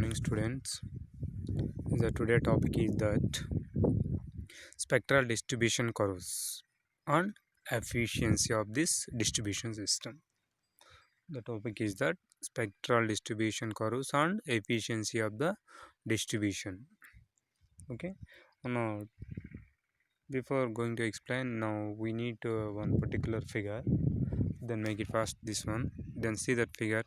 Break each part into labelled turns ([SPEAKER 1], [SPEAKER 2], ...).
[SPEAKER 1] morning, students. The today topic is that spectral distribution curves and efficiency of this distribution system. The topic is that spectral distribution curves and efficiency of the distribution. Okay. Now, before going to explain, now we need one particular figure. Then make it fast. This one. Then see that figure.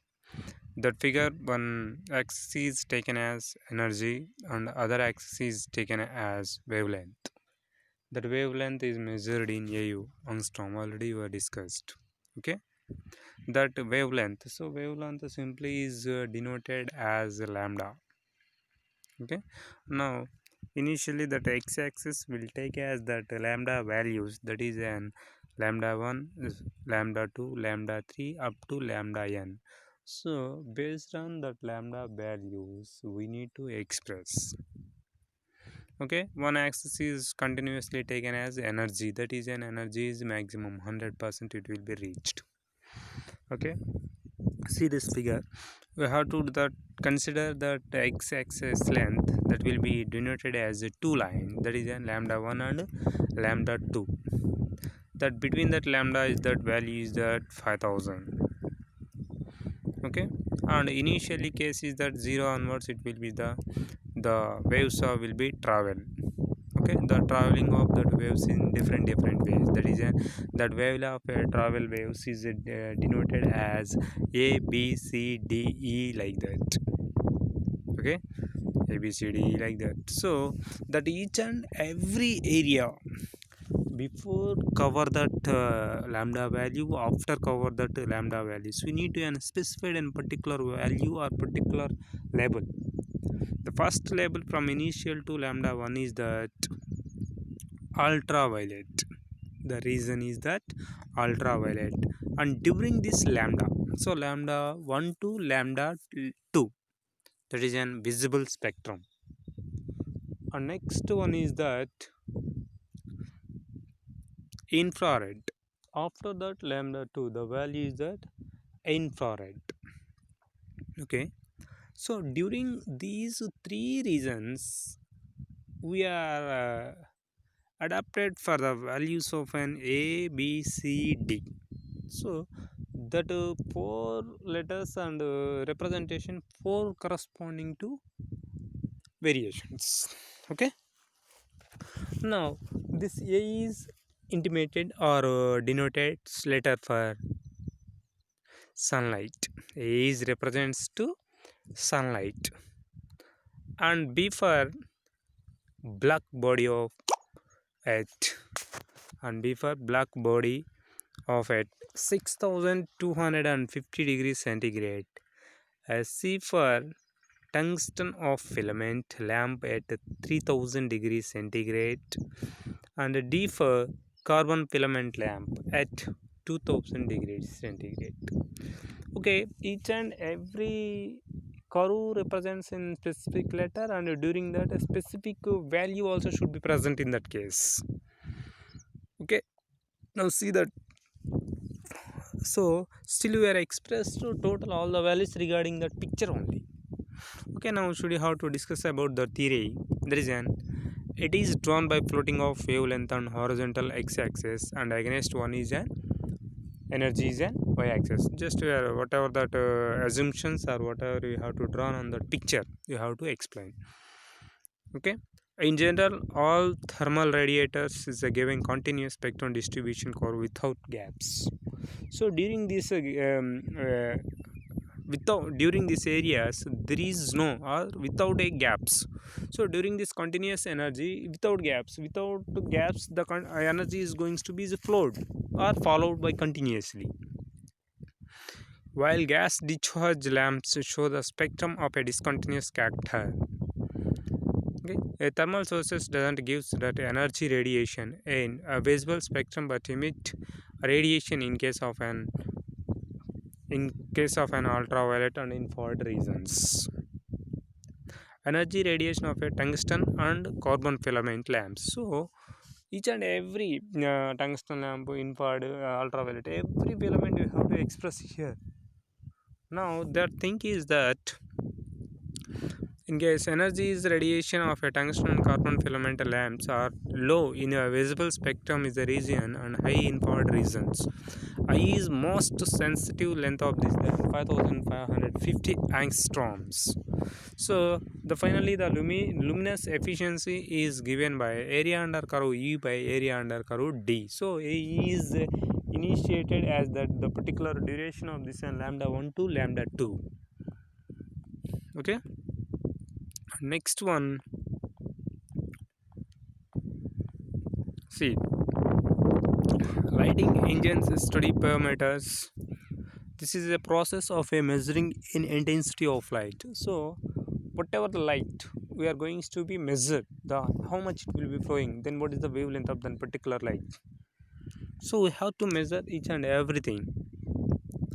[SPEAKER 1] That figure, one axis is taken as energy and other axis is taken as wavelength. That wavelength is measured in AU, angstrom, already we discussed. Okay, that wavelength. So wavelength simply is denoted as lambda. Okay, now initially that x-axis will take as that lambda values, that is an lambda 1, lambda 2, lambda 3 up to lambda n. So based on that lambda values we need to express. Okay, one axis is continuously taken as energy, that is an energy is maximum 100% it will be reached. Okay, see this figure, we have to that consider that x-axis length that will be denoted as a two line, that is a lambda 1 and lambda 2. That between that lambda is that value is that 5000. Okay, and initially case is that 0 onwards it will be the waves will be travel. Okay, the traveling of that waves in different ways, that is that wave of travel waves is denoted as a b c d e like that. Okay, a b c d e like that. So that each and every area before cover that lambda value, after cover that lambda values, we need to specify a particular value or particular label. The first label from initial to lambda 1 is that ultraviolet. The reason is that ultraviolet, and during this lambda, so lambda 1 to lambda 2, that is an visible spectrum. And next one is that infrared. After that lambda 2, the value is that infrared. Okay, so during these three reasons we are adapted for the values of an a b c d. So that four letters and representation 4 corresponding to variations. Okay, now this a is intimated or denoted letter for sunlight. A is represents to sunlight, and B for black body of Earth, and B for black body of at 6250 degrees centigrade, as C for tungsten of filament lamp at 3000 degrees centigrade, and D for carbon filament lamp at 2000 degrees centigrade. Okay, each and every curve represents in specific letter, and during that a specific value also should be present in that case. Okay, now see that. So still we are expressed to total all the values regarding that picture only. Okay, now should we have to discuss about the theory. There is an, it is drawn by floating of wavelength on horizontal x-axis, and against one is an energy is an y-axis. Just whatever that assumptions or whatever you have to draw on the picture you have to explain. Okay, in general all thermal radiators is a given continuous spectrum distribution curve without gaps. So during this during these areas there is no or without a gaps. So during this continuous energy without gaps the energy is going to be flowed or followed by continuously, while gas discharge lamps show the spectrum of a discontinuous character. Okay, a thermal sources doesn't give that energy radiation in a visible spectrum but emit radiation in case of an ultraviolet and infrared regions. Energy radiation of a tungsten and carbon filament lamps. So each and every tungsten lamp, infrared, ultraviolet, every filament you have to express here. Now their thing is that In case energy is radiation of a tungsten and carbon filament lamps are low in a visible spectrum is the region and high in infrared regions. I is most sensitive length of this that 5550 angstroms. So the finally the luminous efficiency is given by area under curve E by area under curve D. So E is initiated as that the particular duration of this and lambda 1 to lambda 2. Okay, next one, see, lighting engines study parameters. This is a process of a measuring in intensity of light. So whatever the light we are going to be measured the how much it will be flowing, then what is the wavelength of that particular light. So we have to measure each and everything.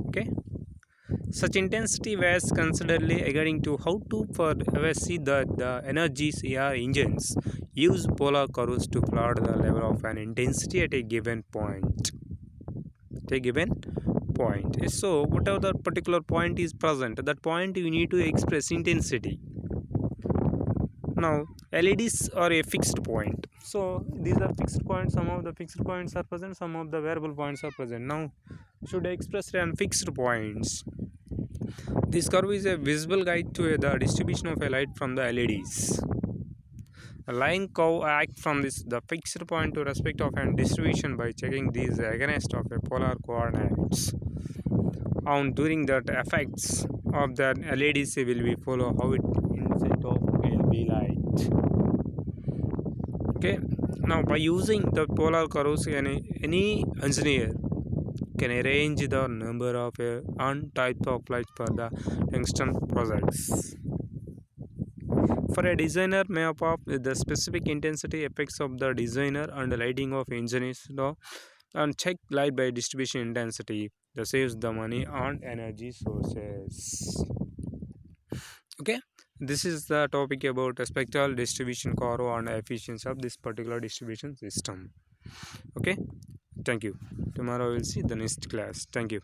[SPEAKER 1] Okay, such intensity varies considerably according to how to for see that the energies air engines use polar curves to plot the level of an intensity at a given point. So whatever that particular point is present, that point you need to express intensity. Now LEDs are a fixed point. So these are fixed points. Some of the fixed points are present, some of the variable points are present. Now should I express on fixed points? This curve is a visible guide to the distribution of a light from the LEDs. A line curve acts from this the fixed point to respect of an distribution by checking these against of a polar coordinates. On during that effects of the LEDs will be follow how it incident of LB light. Okay, now by using the polar curves, any engineer can arrange the number of on types of lights for the tungsten projects. For a designer, map up the specific intensity effects of the designer and the lighting of engineers and check light by distribution intensity that saves the money on energy sources. Okay, this is the topic about the spectral distribution curve and efficiency of this particular distribution system. Okay, thank you. Tomorrow we'll see the next class. Thank you.